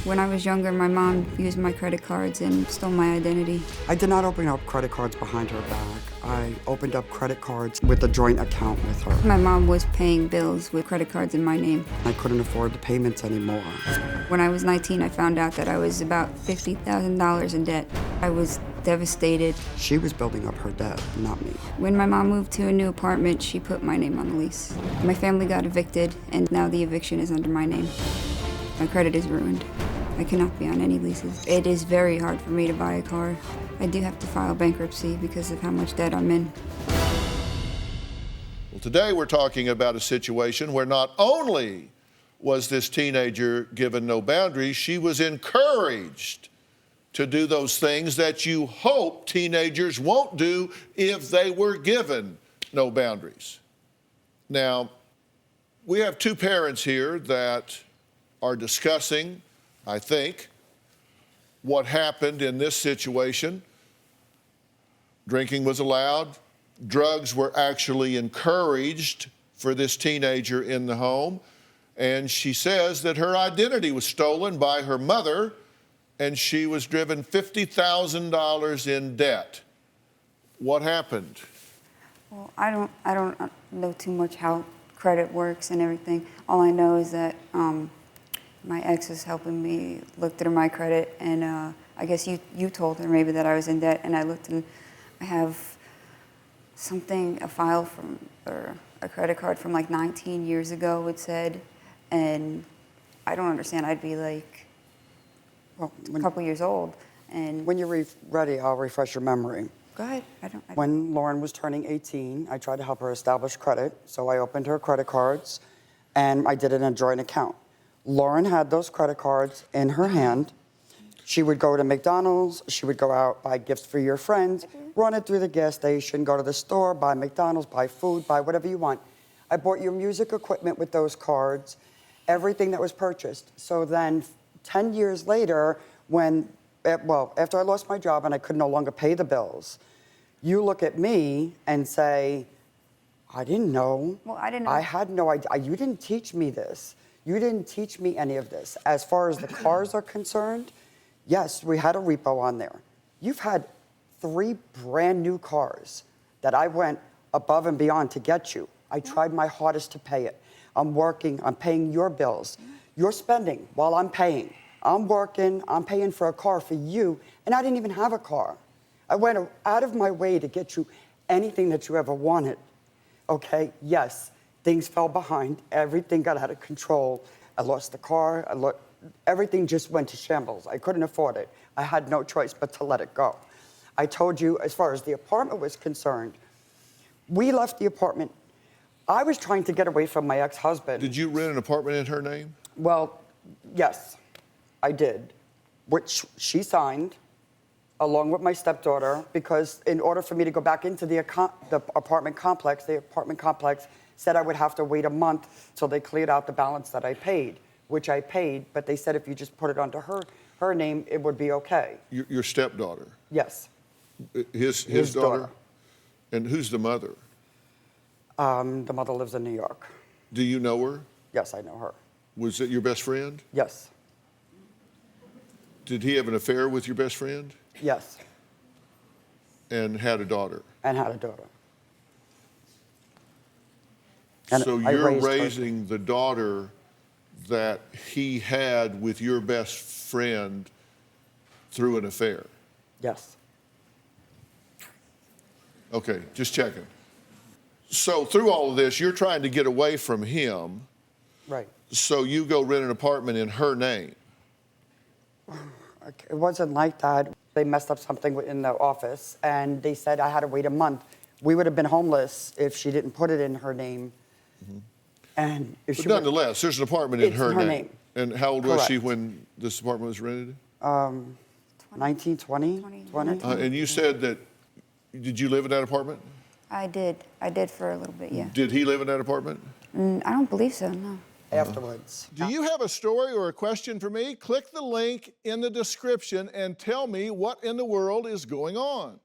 When I was younger, my mom used my credit cards and stole my identity. I did not open up credit cards behind her back. I opened up credit cards with a joint account with her. My mom was paying bills with credit cards in my name. I couldn't afford the payments anymore. When I was 19, I found out that I was about $50,000 in debt. I was devastated. She was building up her debt, not me. When my mom moved to a new apartment, she put my name on the lease. My family got evicted, and now the eviction is under my name. My credit is ruined. I cannot be on any leases. It is very hard for me to buy a car. I do have to file bankruptcy because of how much debt I'm in. Well, today we're talking about a situation where not only was this teenager given no boundaries, she was encouraged to do those things that you hope teenagers won't do if they were given no boundaries. Now, we have two parents here that are discussing, I think, what happened in this situation. Drinking was allowed. Drugs were actually encouraged for this teenager in the home. And she says that her identity was stolen by her mother and she was driven $50,000 in debt. What happened? Well, I don't know too much how credit works and everything. All I know is that my ex is helping me look through my credit, and I guess you told her maybe that I was in debt, and I looked and I have a file from, or a credit card from like 19 years ago, it said, and I don't understand. I'd be like, well, a couple years old, and... When you're ready, I'll refresh your memory. Go ahead. When Lauren was turning 18, I tried to help her establish credit, so I opened her credit cards, and I did it in a joint account. Lauren had those credit cards in her hand. She would go to McDonald's, she would go out, buy gifts for your friends, run it through the gas station, go to the store, buy McDonald's, buy food, buy whatever you want. I bought your music equipment with those cards, everything that was purchased. So then 10 years later, after I lost my job and I could no longer pay the bills, you look at me and say, I didn't know. Well, I didn't know. I had no idea. You didn't teach me this. You didn't teach me any of this. As far as the cars are concerned, yes, we had a repo on there. You've had 3 brand new cars that I went above and beyond to get you. I tried my hardest to pay it. I'm working, I'm paying your bills. You're spending while I'm paying. I'm working, I'm paying for a car for you, and I didn't even have a car. I went out of my way to get you anything that you ever wanted, okay? Yes, things fell behind, everything got out of control. I lost the car, everything just went to shambles. I couldn't afford it. I had no choice but to let it go. I told you, as far as the apartment was concerned, we left the apartment. I was trying to get away from my ex-husband. Did you rent an apartment in her name? Well, yes, I did, which she signed along with my stepdaughter, because in order for me to go back into the apartment complex said I would have to wait a month till they cleared out the balance that I paid, which I paid, but they said if you just put it under her name, it would be okay. Your stepdaughter? Yes. His daughter? And who's the mother? The mother lives in New York. Do you know her? Yes, I know her. Was it your best friend? Yes. Did he have an affair with your best friend? Yes. And had a daughter? And had a daughter. And so you're raising the daughter that he had with your best friend through an affair? Yes. Okay, just checking. So through all of this, you're trying to get away from him. Right. So you go rent an apartment in her name. It wasn't like that. They messed up something in the office, and they said I had to wait a month. We would have been homeless if she didn't put it in her name. Mm-hmm. And if but she nonetheless, there's an apartment in her name. And how old was Correct. she when this apartment was rented? 19, 20. And you said that, did you live in that apartment? I did for a little bit, yeah. Did he live in that apartment? I don't believe so, no. Afterwards. Do you have a story or a question for me? Click the link in the description and tell me what in the world is going on.